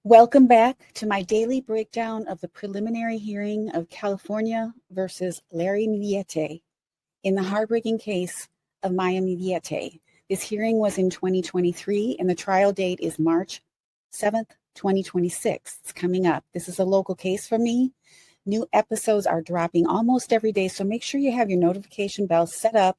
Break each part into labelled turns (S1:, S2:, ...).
S1: Welcome back to my daily breakdown of the preliminary hearing of California versus Larry Millete in the heartbreaking case of Maya Millete. This hearing was in 2023 and the trial date is March 7th, 2026. It's coming up. This is a local case for me. New episodes are dropping almost every day, so make sure you have your notification bell set up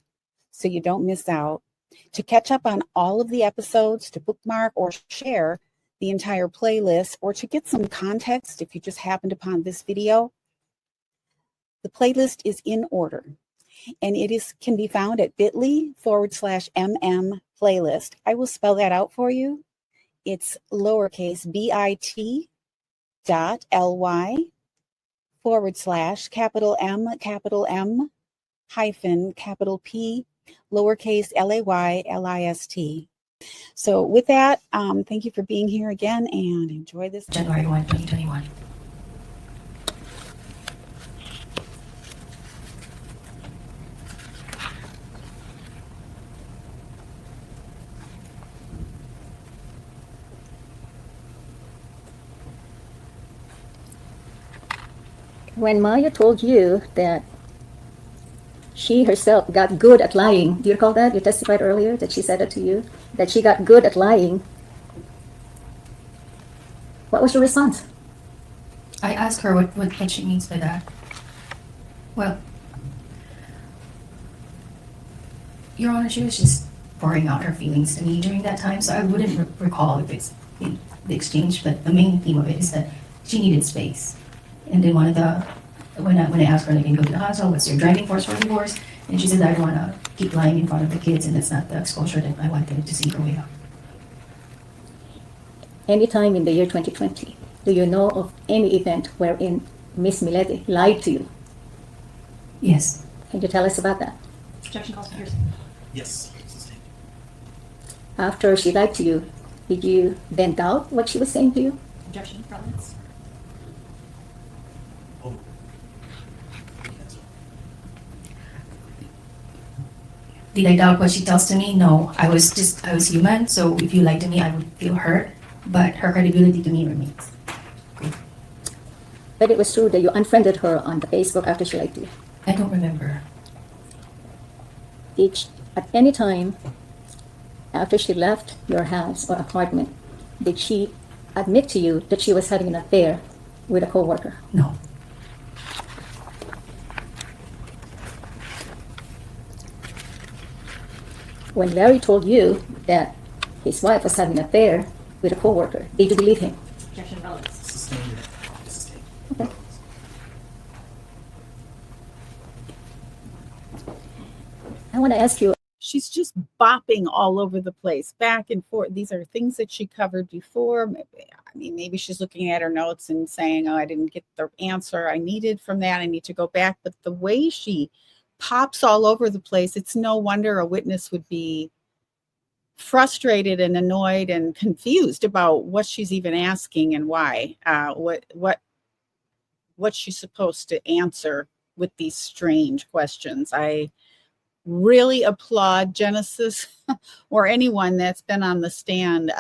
S1: so you don't miss out. To catch up on all of the episodes, to bookmark or share the entire playlist, or to get some context if you just happened upon this video, the playlist is in order and it can be found at bit.ly/mm playlist. I will spell that out for you. It's lowercase bit.ly/M hyphen capital P lowercase LAYLIST. So with that, thank you for being here again and enjoy this.
S2: January 1, 2021.
S3: When Maya told you that she herself got good at lying, do you recall that? You testified earlier that she said that to you, that she got good at lying. What was your response?
S2: I asked her what she means by that. Well, Your Honor, she was just pouring out her feelings to me during that time, so I wouldn't recall if it's the exchange, but the main theme of it is that she needed space. And then when I asked her, like, can you go to the hospital, what's your driving force for divorce? And she said, I don't want to keep lying in front of the kids, and that's not the exposure that I wanted to see growing up.
S3: Any time in the year 2020, do you know of any event wherein Miss Millete lied to you?
S2: Yes.
S3: Can you tell us about that?
S2: Objection calls for
S4: Yes.
S3: After she lied to you, did you then doubt what she was saying to you?
S2: Objection, relevance.
S4: Oh.
S2: Did I doubt what she tells to me? No. I was human, so if you lied to me, I would feel hurt. But her credibility to me remains.
S3: But it was true that you unfriended her on the Facebook after she lied to you.
S2: I don't remember.
S3: At any time after she left your house or apartment, did she admit to you that she was having an affair with a coworker?
S2: No.
S3: When Larry told you that his wife was having an affair with a coworker, did you believe him?
S2: Objection, relevance.
S4: Sustained.
S3: Okay. I want to ask you.
S1: She's just bopping all over the place, back and forth. These are things that she covered before. Maybe she's looking at her notes and saying, oh, I didn't get the answer I needed from that. I need to go back. But the way she pops all over the place, it's no wonder a witness would be frustrated and annoyed and confused about what she's even asking and why, what she's supposed to answer with these strange questions. I really applaud Genesis or anyone that's been on the stand.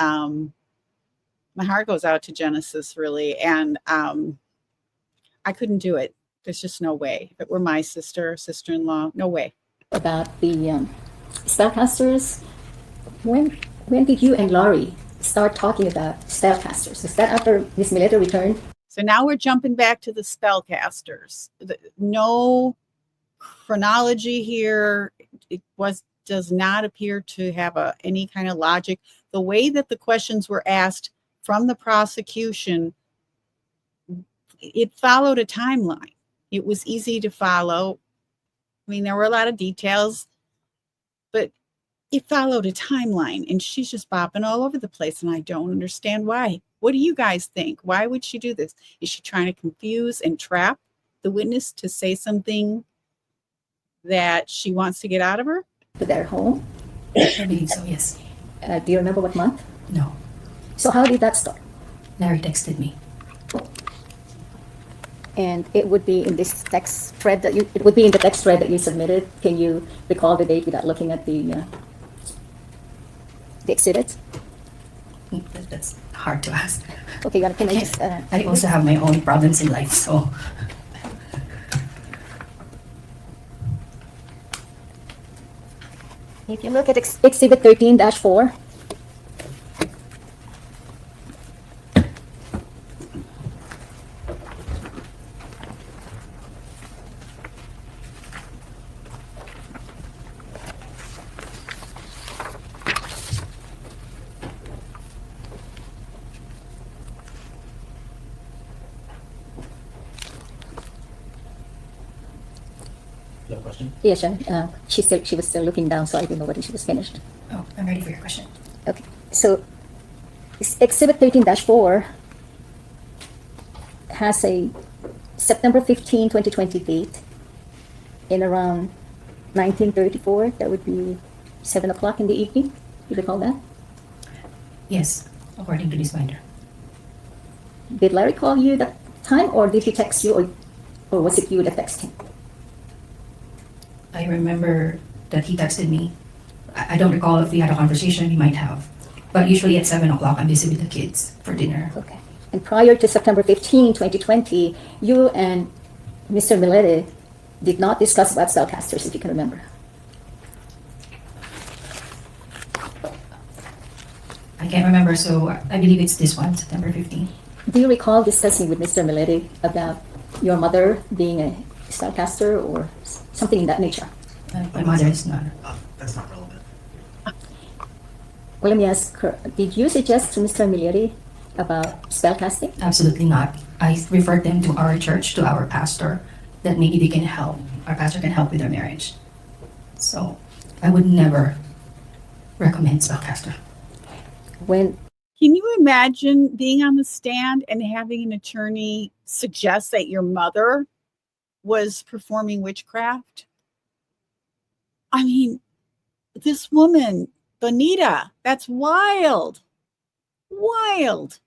S1: My heart goes out to Genesis, really, and I couldn't do it. There's just no way. If it were my sister-in-law, no way.
S3: About the spellcasters, when did you and Larry start talking about spellcasters? Was that after Miss Millete returned?
S1: So now we're jumping back to the spellcasters. No chronology here. It does not appear to have any kind of logic. The way that the questions were asked from the prosecution, it followed a timeline. It was easy to follow. There were a lot of details, but it followed a timeline, and she's just bopping all over the place, and I don't understand why. What do you guys think? Why would she do this? Is she trying to confuse and trap the witness to say something that she wants to get out of her?
S3: To their home?
S2: I believe so, yes.
S3: Do you remember what month?
S2: No.
S3: So how did that start?
S2: Larry texted me.
S3: And it would be in this text thread it would be in the text thread that you submitted. Can you recall the date without looking at the exhibits?
S2: That's hard to ask.
S3: Okay, Your Honor, can I just,
S2: I also have my own problems in life, so.
S3: if you look at Exhibit 13-4,
S4: You have a question?
S3: yes, she was still looking down, so I didn't know whether she was finished.
S2: Oh, I'm ready for your question.
S3: Okay, so Exhibit 13-4 has a September 15, 2020 date in around 1934. That would be 7 o'clock in the evening. You recall that?
S2: Yes, according to this binder.
S3: Did Larry call you that time, or did he text you, or was it you that texted him?
S2: I remember that he texted me. I don't recall if we had a conversation, we might have. But usually at 7 o'clock, I'm busy with the kids for dinner.
S3: Okay. And prior to September 15, 2020, you and Mr. Millete did not discuss about spellcasters, if you can remember.
S2: I can't remember, so I believe it's this one, September 15.
S3: Do you recall discussing with Mr. Millete about your mother being a spellcaster or something in that nature?
S2: My mother is not.
S4: That's not relevant.
S3: Well, let me ask her, did you suggest to Mr. Millete about spellcasting?
S2: Absolutely not. I referred them to our church, to our pastor, that maybe they can help. Our pastor can help with their marriage. So I would never recommend spellcaster.
S3: When
S1: Can you imagine being on the stand and having an attorney suggest that your mother was performing witchcraft? I mean, this woman, Bonita, that's wild. Wild.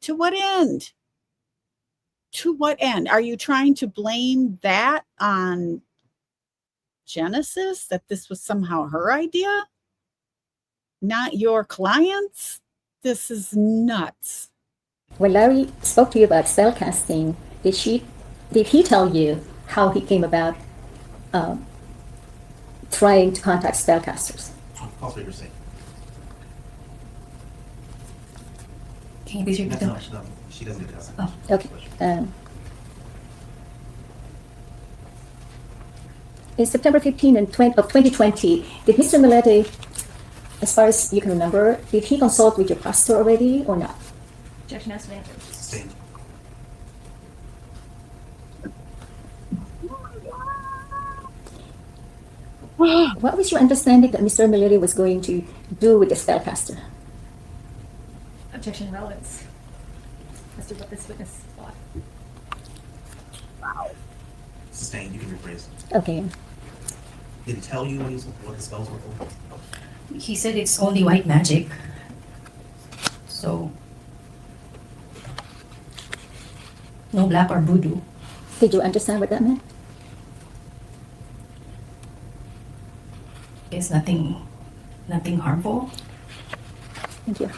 S1: To what end? To what end? Are you trying to blame that on Genesis, that this was somehow her idea? Not your clients? This is nuts.
S3: when Larry spoke to you about spellcasting, did he tell you how he came about trying to contact spellcasters?
S4: Pause what you're saying.
S2: Can you please repeat the
S4: No,
S2: question?
S4: no, she doesn't get to
S2: Oh,
S3: Okay. In September 15 of 2020, did Mr. Millete, as far as you can remember, did he consult with your pastor already or not?
S2: Objection has been answered.
S4: Sustained.
S3: What was your understanding that Mr. Millete was going to do with the spellcaster?
S2: Objection relevance. As to what this witness thought.
S4: Sustained. You can rephrase.
S3: Okay.
S4: Did he tell you what the spells were for?
S2: He said it's only white magic. So, no black or voodoo.
S3: Did you understand what that meant?
S2: It's nothing harmful.
S3: Thank you.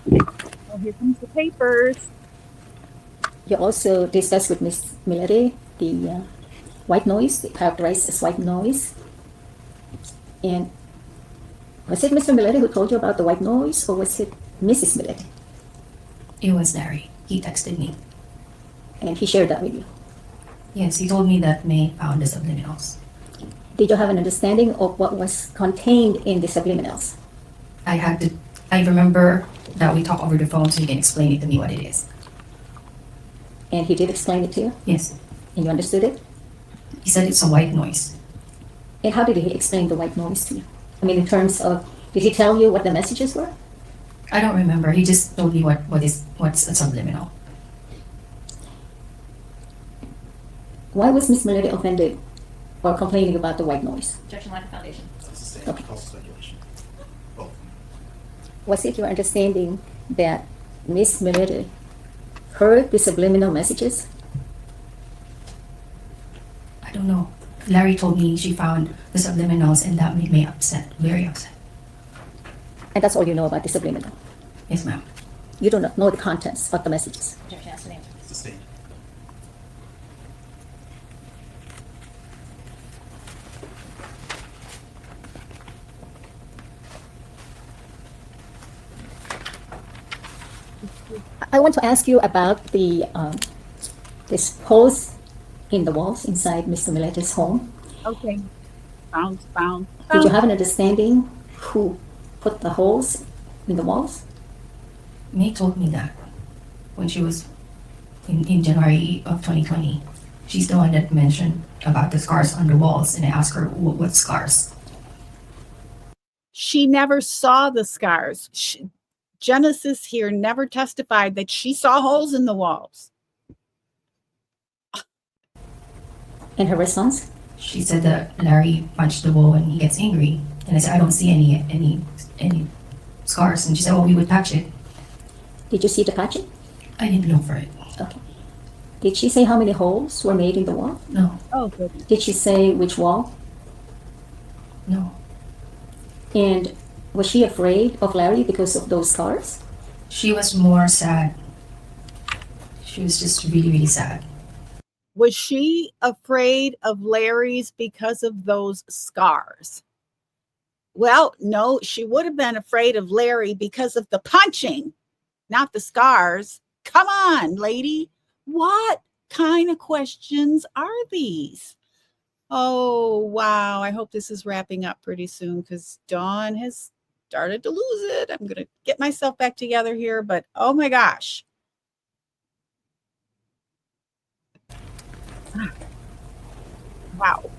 S1: Well, here comes the papers.
S3: You also discussed with Ms. Millete the white noise, characterized as white noise. And was it Mr. Millete who told you about the white noise, or was it Mrs. Millete?
S2: It was Larry. He texted me.
S3: And he shared that with you.
S2: Yes, he told me that May found the subliminals.
S3: Did you have an understanding of what was contained in the subliminals?
S2: I remember that we talked over the phone so he can explain it to me what it is.
S3: And he did explain it to you,
S2: Yes.
S3: and you understood it?
S2: He said it's a white noise.
S3: And how did he explain the white noise to you? I mean, in terms of, did he tell you what the messages were?
S2: I don't remember. He just told me what's a subliminal.
S3: Why was Ms. Millete offended or complaining about the white noise?
S2: Objection line of foundation.
S4: Sustained.
S3: Okay.
S4: False speculation. Both.
S3: Was it your understanding that Ms. Millete heard the subliminal messages?
S2: don't know. Larry told me she found the subliminals and that made me upset, very upset.
S3: And that's all you know about the subliminal.
S2: Yes, ma'am.
S3: You do not know the contents of the messages.
S4: Sustained.
S3: I want to ask you about this holes in the walls inside Mr. Milete's home.
S1: Okay. Found.
S3: Did you have an understanding who put the holes in the walls?
S2: May told me that when she was in January of 2020. She's the one that mentioned about the scars on the walls, and I asked her what scars.
S1: She never saw the scars. Genesis here never testified that she saw holes in the walls.
S3: And her response?
S2: She said that Larry punched the wall when he gets angry, and I said I don't see any scars, and she said, well, we would patch it.
S3: Did you see the patching?
S2: I didn't look for it.
S3: Okay. Did she say how many holes were made in the wall?
S2: No,
S1: Oh, goodness.
S3: Did she say which wall?
S2: no.
S3: And was she afraid of Larry because of those scars?
S2: She was more sad. She was just really, really sad.
S1: Was she afraid of Larry's because of those scars? Well, no, she would have been afraid of Larry because of the punching, not the scars. Come on, lady. What kind of questions are these? Oh, wow. I hope this is wrapping up pretty soon because Dawn has started to lose it. I'm going to get myself back together here, but oh my gosh. Wow.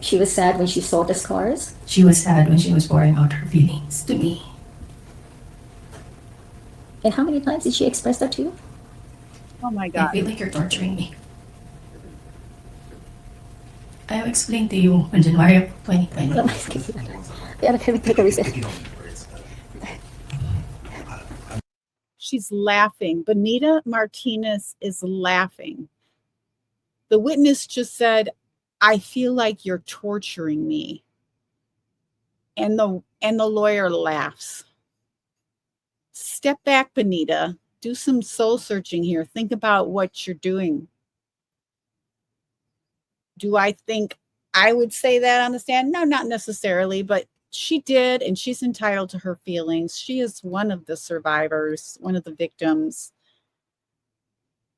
S3: She was sad when she saw the scars.
S2: She was sad when she was pouring out her feelings to me.
S3: And how many times did she express that to you?
S1: Oh my
S2: I
S1: God.
S2: feel like you're torturing me. I have explained to you in January of 2020.
S3: Yeah, can we take a recess?
S4: If you don't need words,
S1: She's laughing. Bonita Martinez is laughing. The witness just said, I feel like you're torturing me. And the lawyer laughs. Step back, Bonita. Do some soul searching here. Think about what you're doing. Do I think I would say that on the stand? No, not necessarily, but she did, and she's entitled to her feelings. She is one of the survivors, one of the victims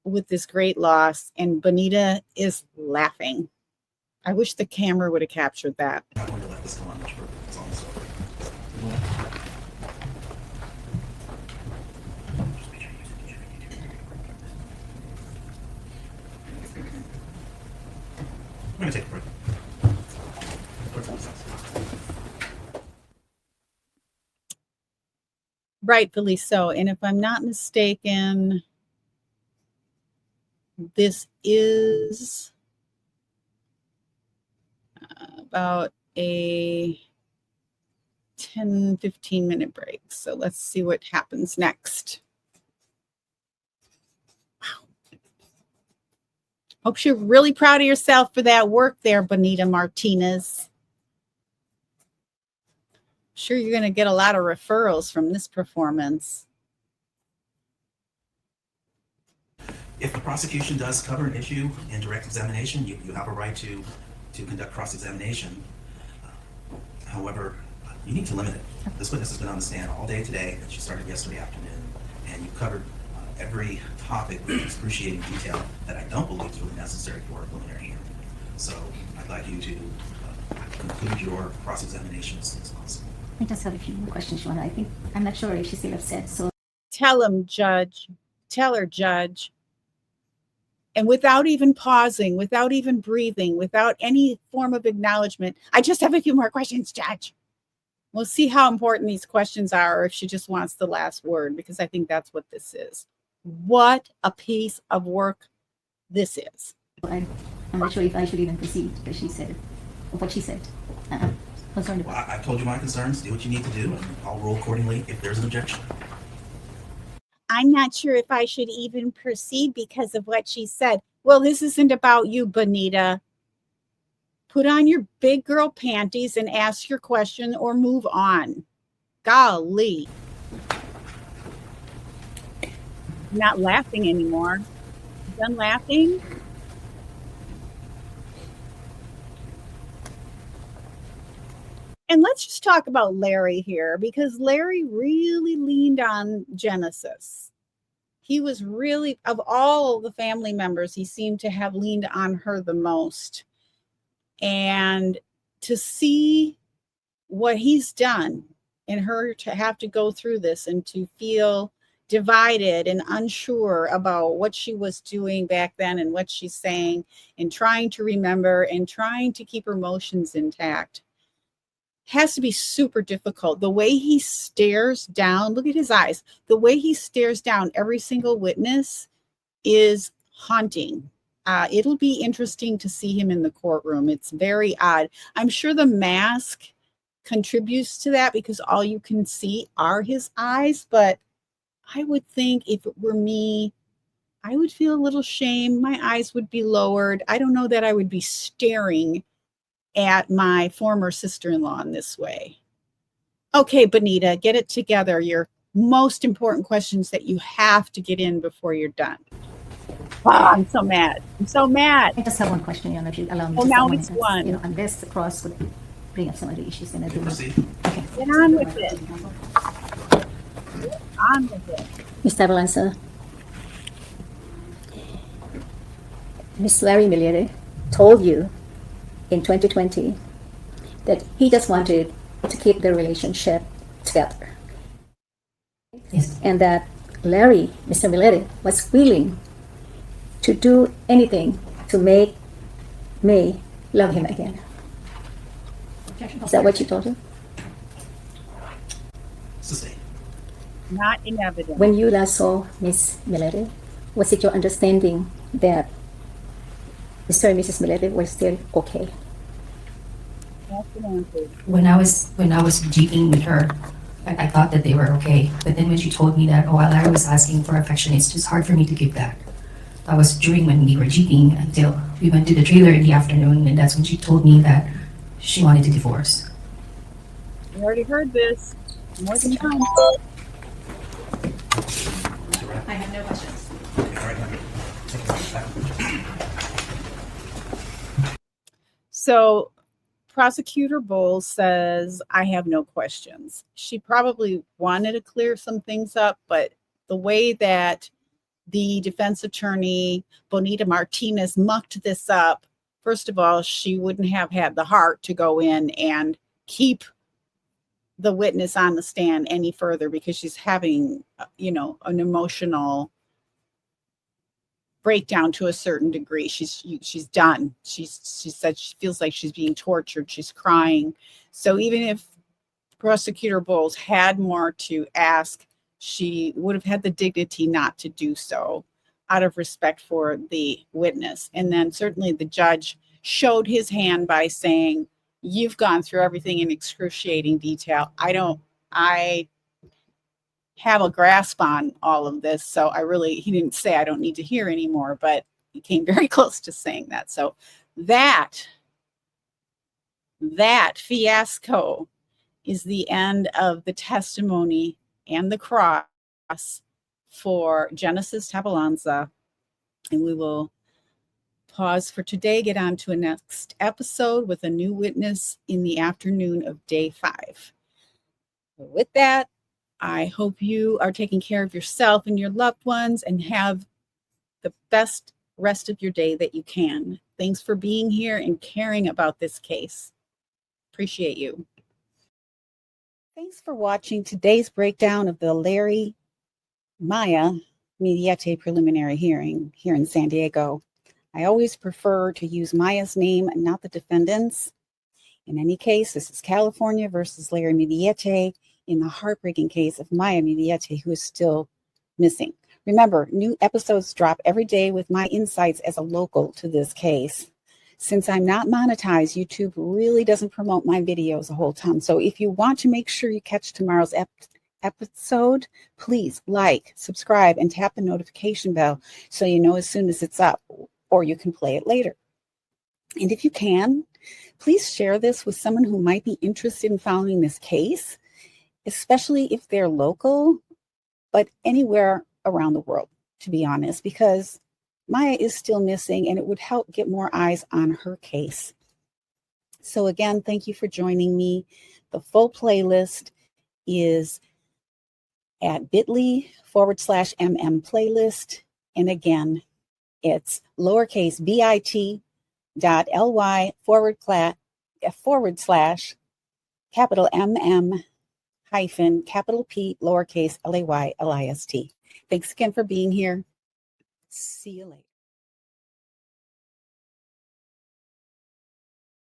S1: with this great loss, and Bonita is laughing. I wish the camera would have captured that.
S4: I'm not going to let this go on much further. It's on this over. I'm going to take a break.
S1: Rightfully so. And if I'm not mistaken, this is about a 10-15 minute break. So let's see what happens next. Wow. Hope you're really proud of yourself for that work there, Bonita Martinez. Sure, you're going to get a lot of referrals from this performance.
S4: If the prosecution does cover an issue in direct examination, you have a right to conduct cross-examination. However, you need to limit it. This witness has been on the stand all day today, and she started yesterday afternoon, and you covered every topic with excruciating detail that I don't believe is really necessary for a preliminary hearing. So I'd like you to conclude your cross-examination as soon as possible.
S3: I just have a few more questions, Shawna. I'm not sure if she's still upset. So
S1: Tell him, Judge. Tell her, Judge. And without even pausing, without even breathing, without any form of acknowledgement, I just have a few more questions, Judge. We'll see how important these questions are, or if she just wants the last word, because I think that's what this is. What a piece of work this is.
S3: I'm not sure if I should even proceed because she said what she said. Concerned
S4: Well,
S3: about.
S4: I've told you my concerns. Do what you need to do, and I'll rule accordingly if there's an objection.
S1: I'm not sure if I should even proceed because of what she said. Well, this isn't about you, Bonita. Put on your big girl panties and ask your question or move on. Golly. Not laughing anymore. Done laughing? And let's just talk about Larry here, because Larry really leaned on Genesis. He was really, of all the family members, he seemed to have leaned on her the most. And to see what he's done and her to have to go through this and to feel divided and unsure about what she was doing back then and what she's saying and trying to remember and trying to keep her emotions intact has to be super difficult. The way he stares down, look at his eyes. The way he stares down every single witness is haunting. It'll be interesting to see him in the courtroom. It's very odd. I'm sure the mask contributes to that because all you can see are his eyes. But I would think if it were me, I would feel a little shame. My eyes would be lowered. I don't know that I would be staring at my former sister-in-law in this way. Okay, Bonita, get it together. Your most important questions that you have to get in before you're done. Wow, I'm so mad. I'm so mad.
S3: I just have one question, Your Honor, if you allow me.
S1: Oh,
S3: just
S1: now
S3: one
S1: it's
S3: minute.
S1: one.
S3: You know, unless the cross would bring up some of the issues in a different.
S4: Proceed.
S3: Okay.
S1: Get on with it. Get on with it.
S3: Mr. Avalanza, Miss Larry Millete told you in 2020 that he just wanted to keep the relationship together.
S2: Yes.
S3: And that Larry, Mr. Millete, was willing to do anything to make May love him again. Is that what you told him?
S4: Sustain.
S1: Not in evidence.
S3: When you last saw Miss Millete, was it your understanding that Mr. and Mrs. Millete were still okay?
S1: That's an answer.
S2: When I was jeeping with her, I thought that they were okay. But then when she told me that, while Larry was asking for affection, it's just hard for me to give that. That was during when we were jeeping until we went to the trailer in the afternoon, and that's when she told me that she wanted to divorce.
S1: We already heard this more than once.
S2: I have no questions.
S4: Okay, all right.
S1: So Prosecutor Bowles says, I have no questions. She probably wanted to clear some things up, but the way that the defense attorney, Bonita Martinez, mucked this up, first of all, she wouldn't have had the heart to go in and keep the witness on the stand any further because she's having, an emotional breakdown to a certain degree. She's done. She said she feels like she's being tortured. She's crying. So even if Prosecutor Bowles had more to ask, she would have had the dignity not to do so out of respect for the witness. And then certainly the judge showed his hand by saying, you've gone through everything in excruciating detail. I have a grasp on all of this. So he didn't say I don't need to hear anymore, but he came very close to saying that. So that fiasco is the end of the testimony and the cross for Genesis Tabalanza. And we will pause for today, get on to a next episode with a new witness in the afternoon of day 5. With that, I hope you are taking care of yourself and your loved ones and have the best rest of your day that you can. Thanks for being here and caring about this case. Appreciate you. Thanks for watching today's breakdown of the Larry Maya Millete preliminary hearing here in San Diego. I always prefer to use Maya's name and not the defendant's. In any case, this is California versus Larry Millete in the heartbreaking case of Maya Millete, who is still missing. Remember, new episodes drop every day with my insights as a local to this case. Since I'm not monetized, YouTube really doesn't promote my videos a whole ton. So if you want to make sure you catch tomorrow's episode, please like, subscribe, and tap the notification bell so you know as soon as it's up, or you can play it later. And if you can, please share this with someone who might be interested in following this case, especially if they're local, but anywhere around the world, to be honest, because Maya is still missing and it would help get more eyes on her case. So again, thank you for joining me. The full playlist is at bit.ly/mm playlist. And again, it's lowercase bit.ly / capital MM hyphen capital P lowercase LAY LIST. Thanks again for being here. See you later.